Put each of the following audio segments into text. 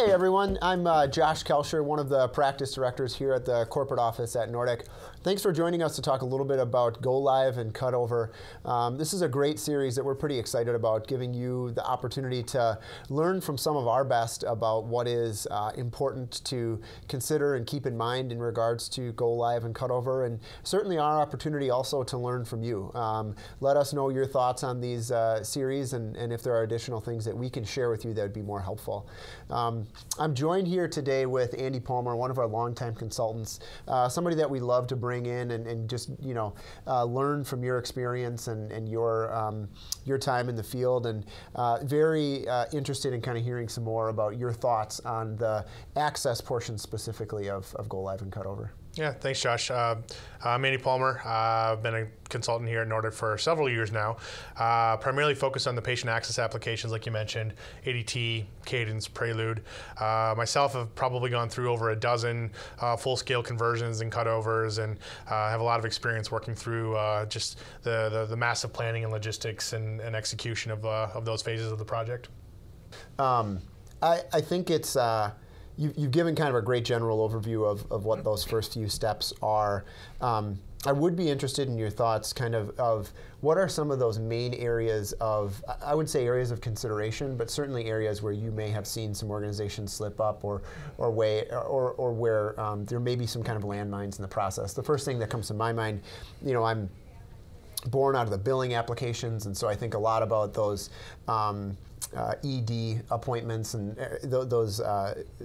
Hey everyone, I'm Josh Kalscheur, one of the practice directors here at the corporate office at Nordic. Thanks for joining us to talk a little bit about Go Live and Cutover. This is a great series that we're pretty excited about, giving you the opportunity to learn from some of our best about what is important to consider and keep in mind in regards to Go Live and Cutover, and certainly our opportunity also to learn from you. Let us know your thoughts on these series, and if there are additional things that we can share with you that would be more helpful. I'm joined here today with Andy Palmer, one of our longtime consultants, somebody that we love to bring in and just learn from your experience and your time in the field, and very interested in kind of hearing some more about your thoughts on the access portion specifically of Go Live and Cutover. Yeah, thanks, Josh. I'm Andy Palmer. I've been a consultant here at Nordic for several years now, primarily focused on the patient access applications, like you mentioned, ADT, Cadence, Prelude. Myself have probably gone through over a dozen full-scale conversions and cutovers, and have a lot of experience working through just the massive planning and logistics and execution of those phases of the project. I think it's you've given kind of a great general overview of what those first few steps are. I would be interested in your thoughts kind of what are some of those main areas of, I would say areas of consideration, but certainly areas where you may have seen some organizations slip up or where there may be some kind of landmines in the process. The first thing that comes to my mind, I'm born out of the billing applications, and so I think a lot about those ED appointments and those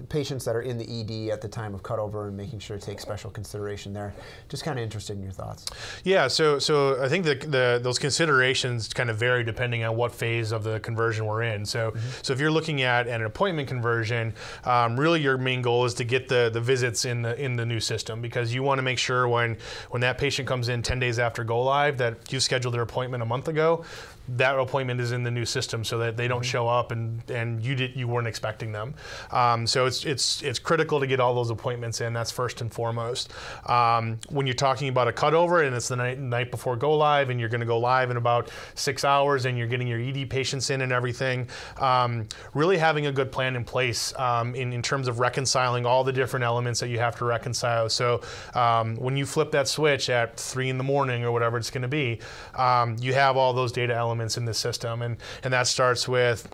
patients that are in the ED at the time of cutover, and making sure to take special consideration there. Just kind of interested in your thoughts. Yeah, so I think those considerations kind of vary depending on what phase of the conversion we're in. So if you're looking at an appointment conversion, really your main goal is to get the visits in the new system, because you want to make sure when that patient comes in 10 days after go live that you scheduled their appointment a month ago, that appointment is in the new system so that they don't show up and you weren't expecting them. So it's critical to get all those appointments in. That's first and foremost. When you're talking about a cutover and it's the night before go live and you're going to go live in about 6 hours and you're getting your ED patients in and everything, really having a good plan in place in terms of reconciling all the different elements that you have to reconcile. So when you flip that switch at 3 in the morning or whatever it's going to be, you have all those data elements in the system, and that starts with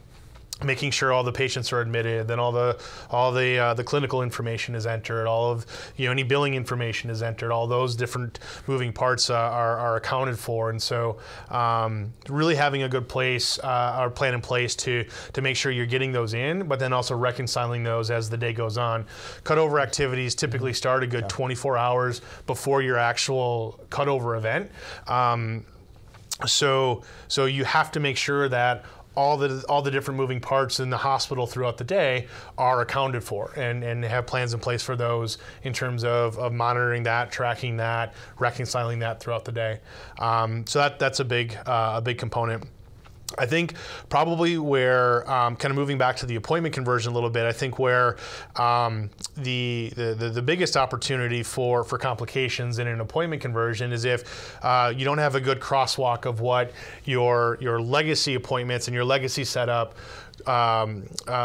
making sure all the patients are admitted, then all the clinical information is entered, all of any billing information is entered, all those different moving parts are accounted for, and so really having a good place or plan in place to make sure you're getting those in, but then also reconciling those as the day goes on. Cutover activities typically start a good 24 hours before your actual cutover event. So you have to make sure that all the different moving parts in the hospital throughout the day are accounted for, and have plans in place for those in terms of monitoring that, tracking that, reconciling that throughout the day. So that's a big component. I think probably where, kind of moving back to the appointment conversion a little bit, I think where the biggest opportunity for complications in an appointment conversion is if you don't have a good crosswalk of what your legacy appointments and your legacy setup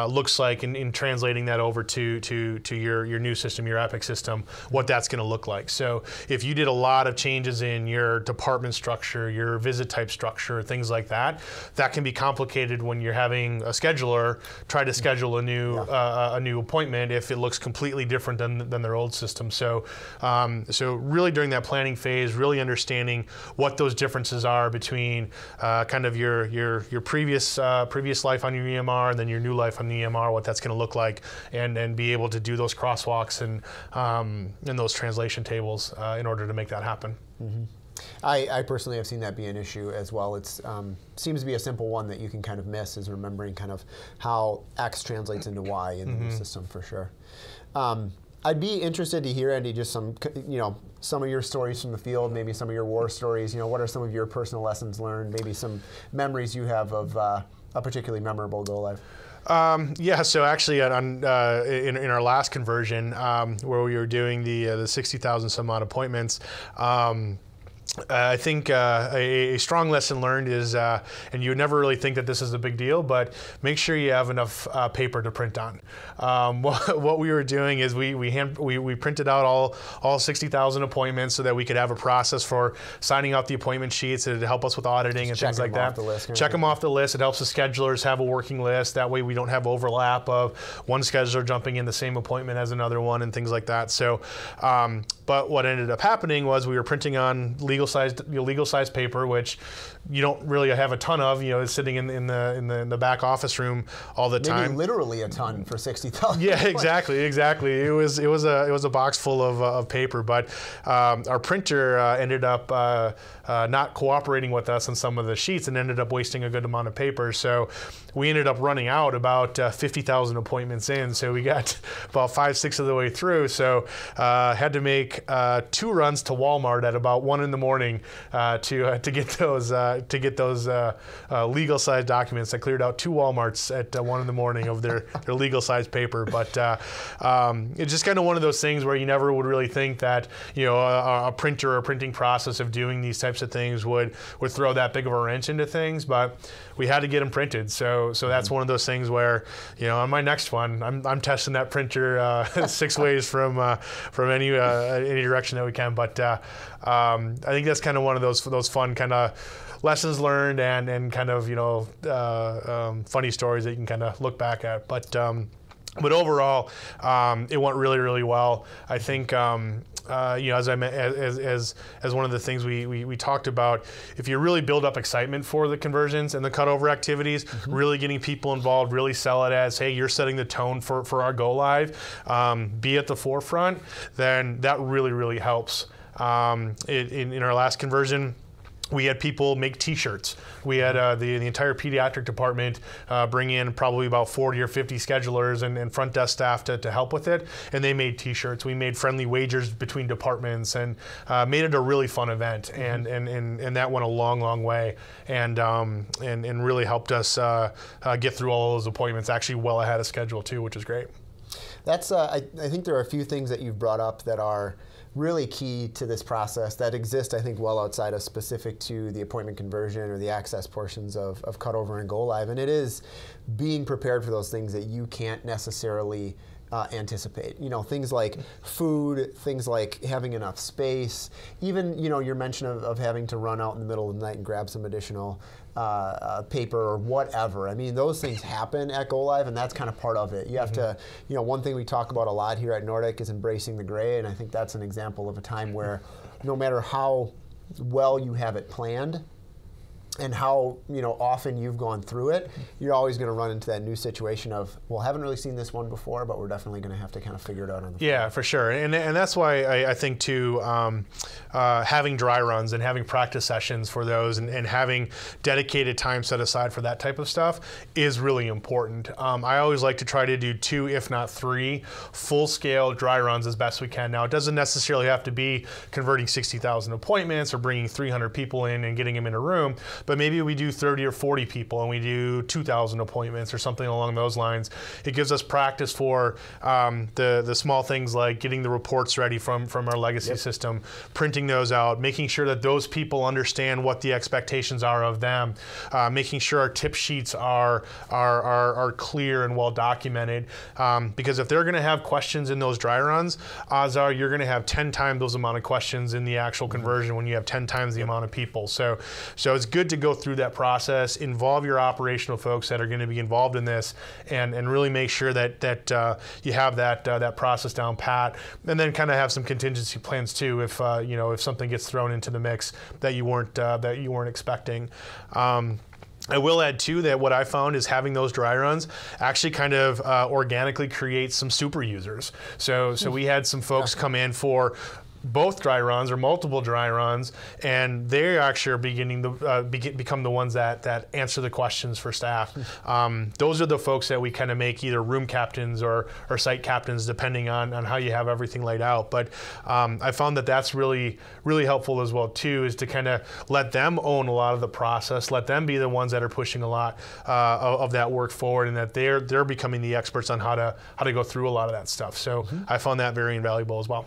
looks like in translating that over to your new system, your Epic system, what that's going to look like. So if you did a lot of changes in your department structure, your visit type structure, things like that, that can be complicated when you're having a scheduler try to schedule a new appointment if it looks completely different than their old system. So so really during that planning phase, really understanding what those differences are between kind of your previous life on your EMR and then your new life on the EMR, what that's going to look like, and be able to do those crosswalks and those translation tables in order to make that happen. I personally have seen that be an issue as well. It seems to be a simple one that you can kind of miss, is remembering kind of how X translates into Y in the new system, for sure. I'd be interested to hear, Andy, just some of your stories from the field, maybe some of your war stories. What are some of your personal lessons learned, maybe some memories you have of a particularly memorable go live? Yeah, so actually in our last conversion, where we were doing the 60,000 some odd appointments, I think a strong lesson learned is, and you would never really think that this is a big deal, but make sure you have enough paper to print on. What we were doing is we printed out all 60,000 appointments so that we could have a process for signing out the appointment sheets to help us with auditing and things like that. Check them off the list. It helps the schedulers have a working list. That way we don't have overlap of one scheduler jumping in the same appointment as another one and things like that. So, but what ended up happening was we were printing on legal size paper, which you don't really have a ton of. It's sitting in the back office room all the time. Maybe literally a ton for 60,000. Yeah, exactly. It was a box full of paper, but our printer ended up not cooperating with us on some of the sheets and ended up wasting a good amount of paper. So we ended up running out about 50,000 appointments in. So we got about 5-6 of the way through. So had to make 2 runs to Walmart at about 1 in the morning to get those legal size documents. I cleared out 2 Walmarts at 1 in the morning of their legal size paper. But it's just kind of one of those things where you never would really think that a printer or printing process of doing these types of things would throw that big of a wrench into things. But we had to get them printed. So that's one of those things where on my next one, I'm testing that printer 6 ways from any direction that we can. But I think that's kind of one of those fun kind of lessons learned and kind of funny stories that you can kind of look back at. But overall, it went really, really well. I think as one of the things we talked about, if you really build up excitement for the conversions and the cutover activities, really getting people involved, really sell it as, hey, you're setting the tone for our go live, be at the forefront, then that really, really helps. In our last conversion, we had people make T-shirts. We had the entire pediatric department bring in probably about 40 or 50 schedulers and front desk staff to help with it, and they made T-shirts. We made friendly wagers between departments and made it a really fun event, and that went a long, long way, and really helped us get through all those appointments actually well ahead of schedule too, which is great. That's I think there are a few things that you've brought up that are really key to this process that exist, I think, well outside of specific to the appointment conversion or the access portions of cutover and go live. And it is being prepared for those things that you can't necessarily anticipate. Things like food, things like having enough space, even, your mention of having to run out in the middle of the night and grab some additional paper or whatever. I mean, those things happen at go live, and that's kind of part of it. You have to, one thing we talk about a lot here at Nordic is embracing the gray, and I think that's an example of a time where no matter how well you have it planned, and how often you've gone through it, you're always going to run into that new situation of, well, haven't really seen this one before, but we're definitely going to have to kind of figure it out on the fly. Yeah, for sure, and that's why I think too, having dry runs and having practice sessions for those and having dedicated time set aside for that type of stuff is really important. I always like to try to do 2, if not 3, full-scale dry runs as best we can. Now, it doesn't necessarily have to be converting 60,000 appointments or bringing 300 people in and getting them in a room, but maybe we do 30 or 40 people and we do 2,000 appointments or something along those lines. It gives us practice for the small things like getting the reports ready from our legacy system, printing those out, making sure that those people understand what the expectations are of them, making sure our tip sheets are clear and well documented. Because if they're going to have questions in those dry runs, odds are you're going to have 10 times those amount of questions in the actual conversion when you have 10 times the amount of people. So it's good to go through that process, involve your operational folks that are going to be involved in this, and really make sure that you have that process down pat, and then kind of have some contingency plans too if if something gets thrown into the mix that you weren't expecting. I will add too that what I found is having those dry runs actually kind of organically creates some super users. So we had some folks come in for both dry runs or multiple dry runs, and they actually are beginning to become the ones that answer the questions for staff. Those are the folks that we kind of make either room captains or site captains, depending on how you have everything laid out. But I found that that's really, really helpful as well too, is to kind of let them own a lot of the process, let them be the ones that are pushing a lot of that work forward, and that they're becoming the experts on how to go through a lot of that stuff. So I found that very invaluable as well.